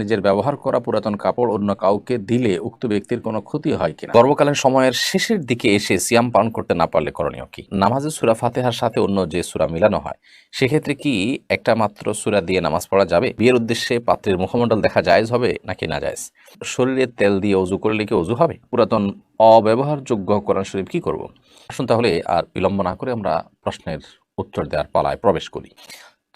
নিজের ব্যবহার করা পুরাতন কাপড় অন্য কাউকে দিলে উক্ত ব্যক্তির কোনো ক্ষতি হয় কিনা? গর্ভকালীন সময়ের শেষের দিকে এসে সিয়াম পালন করতে না পারলে করণীয় কি? নামাজে সূরা ফাতিহার সাথে অন্য যে সূরা মিলানো হয় সেক্ষেত্রে কি একটা মাত্র সূরা দিয়ে নামাজ পড়া যাবে? বিয়ের উদ্দেশ্যে পাত্রের মুখমণ্ডল দেখা জায়েজ হবে নাকি না জায়েজ? শরীরে তেল দিয়ে অজু করলে কি অজু হবে? পুরাতন অব্যবহারযোগ্য কোরআন শরীফ কি করব? আসুন তাহলে আর বিলম্ব না করে আমরা প্রশ্নের উত্তর দেওয়ার পালায় প্রবেশ করি।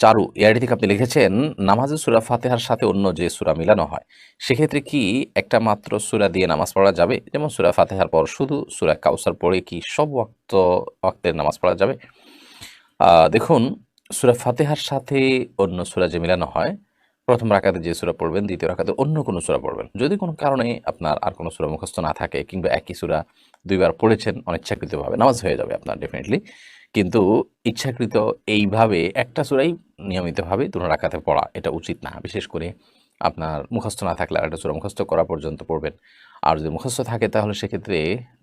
চারু এআইডি থেকে আপনি লিখেছেন, নামাজে সূরা ফাতিহার সাথে অন্য যে সূরা মিলানো হয় সেক্ষেত্রে কি একটা মাত্র সূরা দিয়ে নামাজ পড়া যাবে? যেমন সূরা ফাতিহার পর শুধু সূরা কাউসার পড়ে কি সব ওয়াক্তের নামাজ পড়া যাবে? দেখুন, সূরা ফাতিহার সাথে অন্য সূরা যে মিলানো হয়, প্রথম রাকাতে যে সূরা পড়বেন, দ্বিতীয় রাকাতে অন্য কোনো সূরা পড়বেন। যদি কোনো কারণে আপনার আর কোনো সূরা মুখস্থ না থাকে কিংবা একই সূরা ২ বার পড়েছেন অনিচ্ছাকৃতভাবে, নামাজ হয়ে যাবে আপনার ডেফিনিটলি। কিন্তু ইচ্ছাকৃত এইভাবে একটা সূরাই নিয়মিতভাবে ২ রাকাতে পড়া এটা উচিত না। বিশেষ করে আপনার মুখস্থ না থাকলে আরেকটা সূরা মুখস্থ করা পর্যন্ত পড়বেন। আর যদি মুখস্থ থাকে তাহলে সেক্ষেত্রে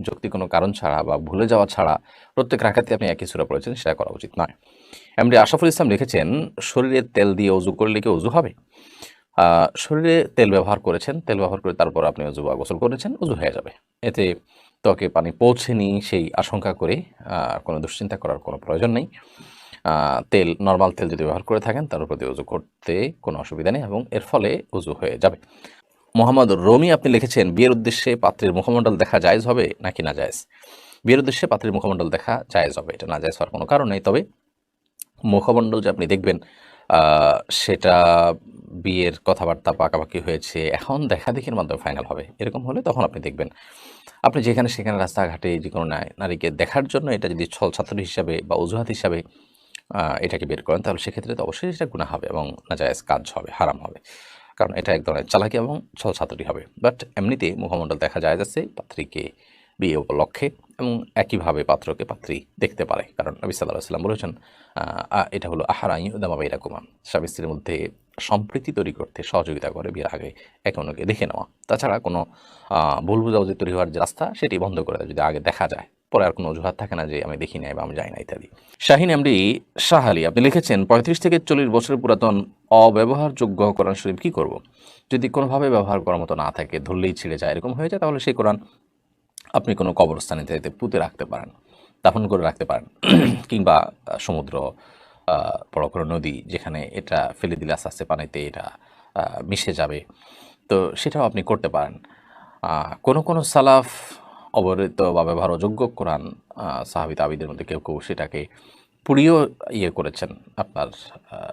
যৌক্তিক কোনো কারণ ছাড়া বা ভুলে যাওয়া ছাড়া প্রত্যেক রাকাতে আপনি একই সূরা পড়েছেন সেটা করা উচিত নয়। এমডি আশরাফুল ইসলাম লিখেছেন, শরীরে তেল দিয়ে অজু করলে কি অজু হবে? শরীরে তেল ব্যবহার করেছেন, তেল ব্যবহার করে তারপর আপনি অজু বা গোসল করেছেন, অজু হয়ে যাবে। এতে ত্বকে পানি পৌঁছেনি সেই আশঙ্কা করে কোনো দুশ্চিন্তা করার কোনো প্রয়োজন নেই। নরমাল তেল যদি ব্যবহার করে থাকেন তার উপর দিয়ে অজু করতে কোনো অসুবিধা নেই এবং এর ফলে অজু হয়ে যাবে। মোহাম্মদ রমি আপনি লিখেছেন, বিয়ের উদ্দেশ্যে পাত্রের মুখমণ্ডল দেখা জায়েজ হবে নাকি না জায়েজ? বিয়ের উদ্দেশ্যে পাত্রের মুখমণ্ডল দেখা জায়েজ হবে, এটা না জায়েজ হওয়ার কোনো কারণ নেই। তবে মুখমণ্ডল যে আপনি দেখবেন আ সেটা বিয়ের কথাবার্তা পাকাপাকি হয়েছে, এখন দেখাদেখির মাধ্যমে ফাইনাল হবে। এরকম হলে তখন আপনি দেখবেন। আপনি যেখানে সেখানে রাস্তাঘাটে যেকোনো নারীকে দেখার জন্য এটা যদি ছলছাতুর হিসাবে বা অজুহাত হিসাবে এটাকে বের করেন তাহলে সেক্ষেত্রে তো অবশ্যই সেটা গুনাহ হবে এবং নাজায়েজ কাজ হবে, হারাম হবে। কারণ এটা এক ধরনের চালাকি এবং ছলছাতুরি হবে। বাট এমনিতে মুখমণ্ডল দেখা জায়েজ আছে পাত্রীকে বিয়ে উপলক্ষে এবং একইভাবে পাত্রকে পাত্রী দেখতে পারে। কারণ নবী সাল্লাল্লাহু আলাইহি ওয়াসাল্লাম বলেছেন, এটা হলো আহার আইয়ুদামা বাইনাকুমা, স্বামী-স্ত্রীর মধ্যে সম্প্রীতি তৈরি করতে সহযোগিতা করে বিয়ের আগে একে অন্যকে দেখে নেওয়া। তাছাড়া কোনো ভুল বোঝাবুঝি তৈরি হওয়ার যে রাস্তা সেটি বন্ধ করে দেয় যদি আগে দেখা যায়। পরে আর কোনো অজুহাত থাকে না যে আমি দেখি নাই বা আমি যাই না ইত্যাদি। শাহিন এমডি শাহ আলী আপনি লিখেছেন, ৩৫ থেকে ৪০ বছরের পুরাতন অব্যবহারযোগ্য কোরআন শরীফ কি করব? যদি কোনোভাবে ব্যবহার করার মতো না থাকে, ধরলেই ছিঁড়ে যায়, এরকম হয়ে যায় তাহলে সেই কোরআন আপনি কোনো কবরস্থানে ইত্যাদিতে পুঁতে রাখতে পারেন, দাফন করে রাখতে পারেন কিংবা সমুদ্র, বড় কোনো নদী যেখানে এটা ফেলে দিলে আস্তে, আস্তে পানিতে এটা মিশে যাবে। তো সেটাও আপনি করতে পারেন। কোনো সালাফ অবহিত বা ব্যবহার অযোগ্য কোরআন সাহাবী তাবেঈদের মধ্যে কেউ সেটাকে পুড়িয়েও করেছেন, আপনার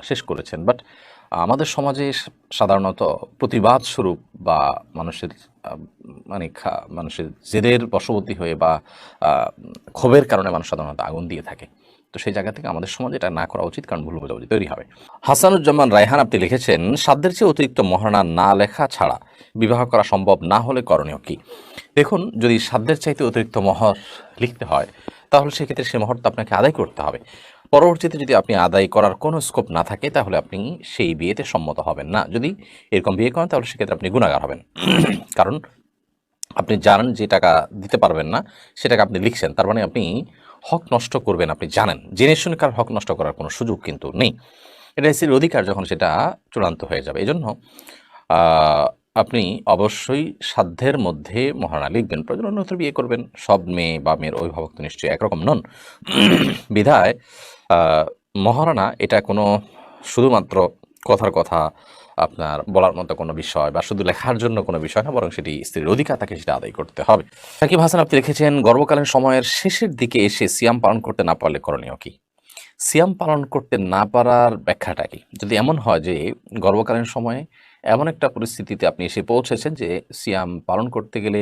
শেষ করেছেন। বাট আমাদের সমাজে সাধারণত প্রতিবাদ স্বরূপ বা মানুষের আ মানে মানুষের জেদের বশবর্তী হয়ে বা আ ক্ষোভের কারণে মানুষ সাধারণত আগুন দিয়ে থাকে। তো সেই জায়গা থেকে আমাদের সমাজে এটা না করা উচিত, কারণ ভুল বোঝাবুঝি তৈরি হবে। হাসানুজ্জামান রায়হান আপনি লিখেছেন, সাধ্যের চেয়ে অতিরিক্ত মহারণা না লেখা ছাড়া বিবাহ করা সম্ভব না হলে করণীয় কি? দেখুন, যদি সাধ্যের চাইতে অতিরিক্ত মহর লিখতে হয় তাহলে সেক্ষেত্রে সে মহরটা আপনাকে আদায় করতে হবে। পরবর্তীতে যদি আপনি আদায় করার কোনো স্কোপ না থাকে তাহলে আপনি সেই বিয়েতে সম্মত হবেন না। যদি এরকম বিয়ে করেন তাহলে সেক্ষেত্রে আপনি গুনাহগার হবেন। কারণ আপনি জানেন যে টাকা দিতে পারবেন না, সে টাকা আপনি লিখছেন। তার মানে আপনি হক নষ্ট করবেন, আপনি জানেন। জেনে শুনে কারো হক নষ্ট করার কোনো সুযোগ কিন্তু নেই। এটা স্ত্রীর অধিকার যখন সেটা চূড়ান্ত হয়ে যাবে। এজন্য আ আপনি অবশ্যই সাধ্যের মধ্যে মহারণা লিখবেন। প্রয়োজন অন্যত্র বিয়ে করবেন। সব মেয়ে বা মেয়ের অভিভাবক তো নিশ্চয়ই একরকম নন। বিধায় আ মহারণা এটা কোনো শুধুমাত্র কথার কথা আপনার বলার মতো কোনো বিষয় বা শুধু লেখার জন্য কোনো বিষয় না, বরং সেটি স্ত্রীর অধিকার, তাকে সেটা আদায় করতে হবে। সাকিব হাসান আপনি লিখেছেন, গর্ভকালীন সময়ের শেষের দিকে এসে সিয়াম পালন করতে না পারলে করণীয় কি? সিয়াম পালন করতে না পারার ব্যাখ্যাটা কি? যদি এমন হয় যে গর্ভকালীন সময়ে এমন একটা পরিস্থিতিতে আপনি এসে পৌঁছেছেন যে সিয়াম পালন করতে গেলে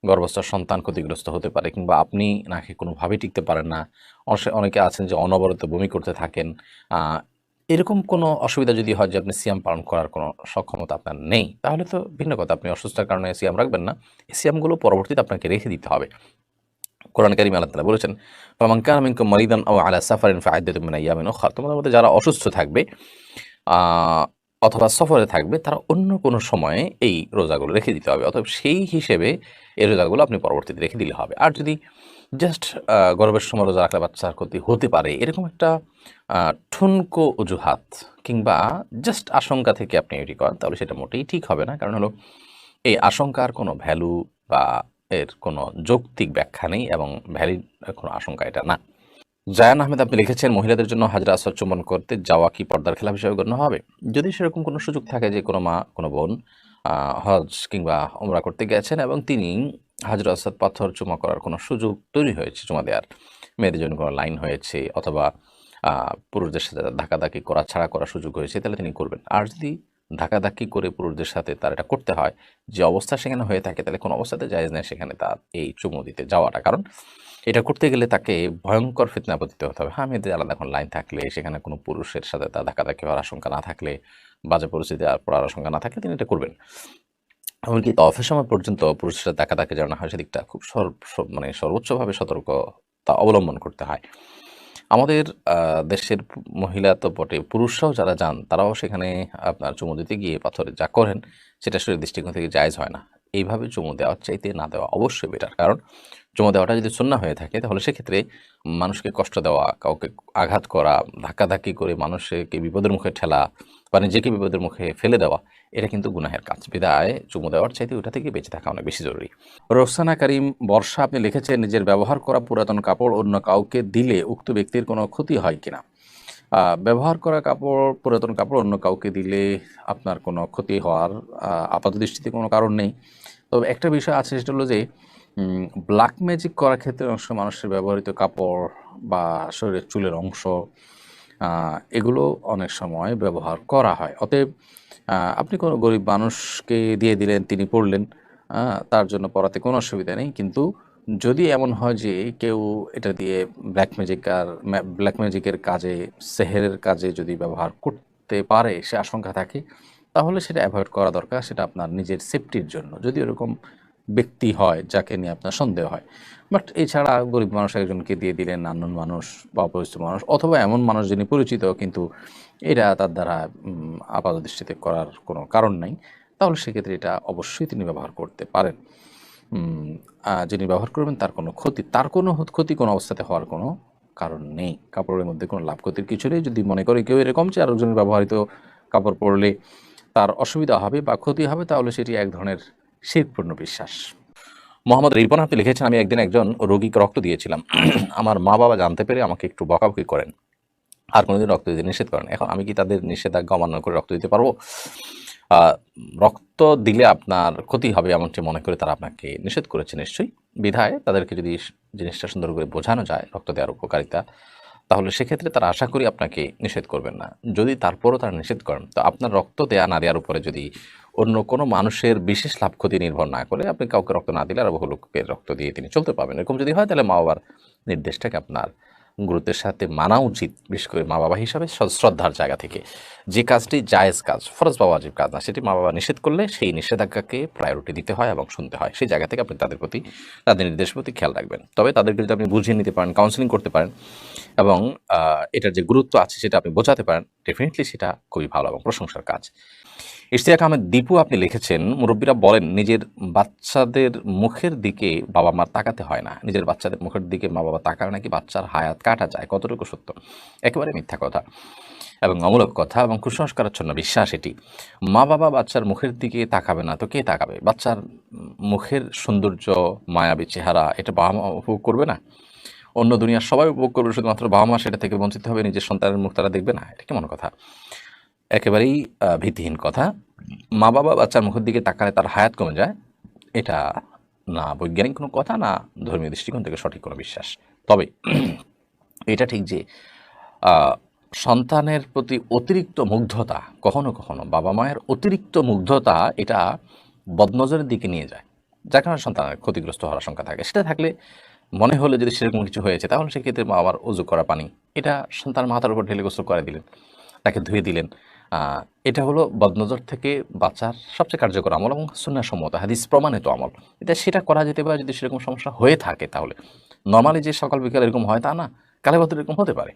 গর্ভস্থ সন্তান ক্ষতিগ্রস্ত হতে পারে কিংবা আপনি না খেয়ে কোনোভাবেই টিকতে পারেন না। অনেকে আছেন যে অনবরত বমি করতে থাকেন। আ এরকম কোনো অসুবিধা যদি হয় যে আপনি সিয়াম পালন করার কোনো সক্ষমতা আপনার নেই, তাহলে তো ভিন্ন কথা। আপনি অসুস্থতার কারণে সিয়াম রাখবেন না। এই সিয়ামগুলো পরবর্তীতে আপনাকে রেখে দিতে হবে। কোরআনে কারিমে আল্লাহ তাআলা বলেছেন, ফামান কানা মিনকুম মারিদান আও আলা সাফারিন ফাইদ্দাতুম মিন আইয়ামিন উখরা। তোমাদের মধ্যে যারা অসুস্থ থাকবে আ অথবা সফরে থাকবে তারা অন্য কোনো সময়ে এই রোজাগুলো রেখে দিতে হবে। অতএব সেই হিসেবে এই রোজাগুলো আপনি পরবর্তীতে রেখে দিলে হবে। আর যদি জাস্ট গর্ভের সময় রোজা রাখলে বাচ্চার ক্ষতি হতে পারে, এরকম একটা ঠুনকো অজুহাত কিংবা জাস্ট আশঙ্কা থেকে আপনি এটি করেন, তাহলে সেটা মোটেই ঠিক হবে না। কারণ হলো এই আশঙ্কার কোনো ভ্যালু বা এর কোনো যৌক্তিক ব্যাখ্যা নেই এবং ভ্যালিড কোনো আশঙ্কা এটা না। জায়ান আহমেদ আপনি লিখেছেন, মহিলাদের জন্য হাজরা আসওয়াদ চুম্বন করতে যাওয়া কি পর্দার খেলাফ হিসেবে গণ্য হবে? যদি সেরকম কোনো সুযোগ থাকে যে কোনো মা কোনো বোন হজ কিংবা উমরা করতে গেছেন এবং তিনি হাজরা আসওয়াদ পাথর চুমা করার কোনো সুযোগ তৈরি হয়েছে, চুমা দেওয়ার মেয়েদের জন্য কোনো লাইন হয়েছে অথবা পুরুষদের সাথে ধাক্কাধাক্কি করা ছাড়া করার সুযোগ হয়েছে, তাহলে তিনি করবেন। আর যদি ধাক্কাধাক্কি করে পুরুষদের সাথে তার এটা করতে হয়, যে অবস্থা সেখানে হয়ে থাকে, তাহলে কোনো অবস্থাতে জায়েজ নেই সেখানে তার এই চুমু দিতে যাওয়াটা। কারণ এটা করতে গেলে তাকে ভয়ঙ্কর ফিতনায় পতিত হতে হবে। হ্যাঁ, মেয়েদের আলাদা এখন লাইন থাকলে, সেখানে কোনো পুরুষের সাথে তার ধাক্কাধাক্কি হওয়ার আশঙ্কা না থাকলে, বাজে পরিস্থিতি আর পড়ার আশঙ্কা না থাকলে তিনি এটা করবেন। এমনকি তওয়াফের সময় পর্যন্ত পুরুষের সাথে ধাক্কাধাক্কি যেন না হয়, সেদিকটা খুব মানে সর্বোচ্চভাবে সতর্কতা অবলম্বন করতে হয়। আমাদের দেশের মহিলা তো বটে, পুরুষরাও যারা যান তারাও সেখানে আপনার চুমু দিতে গিয়ে পাথরে যা করেন সেটা আসলে দৃষ্টিকোণ থেকে জায়েজ হয় না। এইভাবে চুমু দেওয়ার চাইতে না দেওয়া অবশ্যই বেটার। কারণ চুমু দেওয়াটা যদি সুন্নাহ হয়ে থাকে তাহলে সেক্ষেত্রে মানুষকে কষ্ট দেওয়া, কাউকে আঘাত করা, ধাক্কাধাক্কি করে মানুষকে বিপদের মুখে ঠেলা বা নিজেকে বিপদের মুখে ফেলে দেওয়া, এটা কিন্তু গুনাহের কাজ। বিধায় চুমু দেওয়ার চাইতে ওটা থেকে বেঁচে থাকা অনেক বেশি জরুরি। রোকসানা করিম বর্ষা আপনি লিখেছেন, নিজের ব্যবহার করা পুরাতন কাপড় অন্য কাউকে দিলে উক্ত ব্যক্তির কোনো ক্ষতি হয় কিনা? ব্যবহার করা কাপড়, পুরাতন কাপড় অন্য কাউকে দিলে আপনার কোনো ক্ষতি হওয়ার আপাতদৃষ্টিতে কোনো কারণ নেই। তবে একটা বিষয় আছে, সেটা হলো যে ব্ল্যাক ম্যাজিক করার ক্ষেত্রে অনেক সময় মানুষের ব্যবহৃত কাপড় বা শরীরের চুলের অংশ এগুলো অনেক সময় ব্যবহার করা হয়। অতএব আপনি কোনো গরিব মানুষকে দিয়ে দিলেন, তিনি পড়লেন, তার জন্য পড়াতে কোনো অসুবিধা নেই। কিন্তু যদি এমন হয় যে কেউ এটা দিয়ে ব্ল্যাক ম্যাজিকের কাজে, সেহেরের কাজে যদি ব্যবহার করতে পারে, সে আশঙ্কা থাকে, তাহলে সেটা অ্যাভয়েড করা দরকার। সেটা আপনার নিজের সেফটির জন্য, যদি এরকম ব্যক্তি হয় যাকে নিয়ে আপনার সন্দেহ হয়। বাট এছাড়া গরিব মানুষ একজনকে দিয়ে দিলেন, আননোন মানুষ বা অপরিচিত মানুষ অথবা এমন মানুষ যিনি পরিচিত কিন্তু এটা তার দ্বারা আপাতদৃষ্টিতে করার কোনো কারণ নাই, তাহলে সেক্ষেত্রে এটা অবশ্যই তিনি ব্যবহার করতে পারেন। যিনি ব্যবহার করবেন তার কোনো ক্ষতি কোনো অবস্থাতে হওয়ার কোনো কারণ নেই। কাপড়ের মধ্যে কোনো লাভ ক্ষতির কিছু নেই। যদি মনে করে কেউ এরকম যে আরেকজনের ব্যবহৃত কাপড় পরলে তার অসুবিধা হবে বা ক্ষতি হবে, তাহলে সেটি এক ধরনের শিরকপূর্ণ বিশ্বাস। মোহাম্মদ রিপন আপনি লিখেছেন, আমি একদিন একজন রোগীকে রক্ত দিয়েছিলাম। আমার মা বাবা জানতে পেরে আমাকে একটু বকাবকি করেন, আর কোনোদিন রক্ত দিতে নিষেধ করেন। এখন আমি কি তাদের নিষেধাজ্ঞা অমান্য করে রক্ত দিতে পারবো? রক্ত দিলে আপনার ক্ষতি হবে এমনটি মনে করে তারা আপনাকে নিষেধ করেছে নিশ্চয়ই। বিধায় তাদেরকে যদি জিনিসটা সুন্দর করে বোঝানো যায় রক্ত দেওয়ার উপকারিতা, তাহলে সেক্ষেত্রে তারা আশা করি আপনাকে নিষেধ করবেন না। যদি তারপরও তারা নিষেধ করেন, তো আপনার রক্ত দেয়া না দেওয়ার উপরে যদি অন্য কোনো মানুষের বিশেষ লাভ ক্ষতি নির্ভর না করে আপনি কাউকে রক্ত না দিলে আর বহু লোকের রক্ত দিয়ে তিনি চলতে পারবেন, এরকম যদি হয়, তাহলে মা বাবার নির্দেশটাকে আপনার গুরুত্বের সাথে মানা উচিত। বিশেষ করে মা বাবা হিসাবে শ্রদ্ধার জায়গা থেকে যে কাজটি জায়েজ কাজ, ফরজ বা ওয়াজিব কাজ না, সেটি মা বাবা নিষেধ করলে সেই নিষেধাজ্ঞাকে প্রায়োরিটি দিতে হয় এবং শুনতে হয়। সেই জায়গা থেকে আপনি তাদের নির্দেশের প্রতি খেয়াল রাখবেন। তবে তাদেরকে যদি আপনি বুঝিয়ে নিতে পারেন, কাউন্সেলিং করতে পারেন এবং এটার যে গুরুত্ব আছে সেটা আপনি বোঝাতে পারেন, ডেফিনেটলি সেটা খুবই ভালো এবং প্রশংসার কাজ। ইশতিয়াক আহমেদ দীপু আপনি লিখেছেন, মুরব্বীরা বলেন নিজের বাচ্চাদের মুখের দিকে বাবা মার তাকাতে হয় না, নিজের বাচ্চাদের মুখের দিকে মা বাবা তাকালে নাকি বাচ্চার হায়াত কাটা যায়। কতটুকু সত্য? একেবারে মিথ্যা কথা এবং অমূলক কথা এবং কুসংস্কারাচ্ছন্ন বিশ্বাস এটি। মা বাবা বাচ্চার মুখের দিকে তাকাবে না তো কে তাকাবে? বাচ্চার মুখের সৌন্দর্য, মায়াবী চেহারা, এটা বাবা মা উপভোগ করবে না? অন্য দুনিয়ার সবাই উপভোগ করবে, শুধুমাত্র বাবা মা সেটা থেকে বঞ্চিত হবে, নিজের সন্তানের মুখ তারা দেখবে না? এটা কেমন কথা? একেবারেই ভিত্তিহীন কথা। মা বাবা বাচ্চার মুখের দিকে তাকালে তার হায়াত কমে যায়, এটা না বৈজ্ঞানিক কোনো কথা, না ধর্মীয় দৃষ্টিকোণ থেকে সঠিক কোনো বিশ্বাস। তবে এটা ঠিক যে সন্তানের প্রতি অতিরিক্ত মুগ্ধতা, কখনো কখনো বাবা মায়ের অতিরিক্ত মুগ্ধতা এটা বদনজরের দিকে নিয়ে যায়, যার কারণে সন্তানের ক্ষতিগ্রস্ত হওয়ার আশঙ্কা থাকে। সেটা থাকলে মনে হলে যদি সেরকম কিছু হয়েছে, তাহলে সেক্ষেত্রে মা বাবার অজু করা পানি এটা সন্তান মাথার উপর ঢেলে গোসল করে দিলেন, তাকে ধুয়ে দিলেন। এটা হলো বদনজর থেকে বাঁচার সবচেয়ে কার্যকর আমল এবং সুন্নাহসম্মত হাদিস প্রমাণিত আমল। সেটা করা যেতে পারে যদি সেরকম সমস্যা হয়ে থাকে। তাহলে নর্মালি যে সকাল বিকাল এরকম হয় তা না, কালে বদলে এরকম হতে পারে।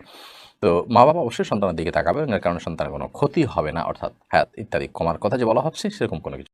তো মা বাবা অবশ্যই সন্তানের দিকে তাকাবে এবং এর কারণে সন্তানের কোনো ক্ষতি হবে না, অর্থাৎ হায়াত ইত্যাদি কমার কথা যে বলা হচ্ছে সেরকম কোনো কিছু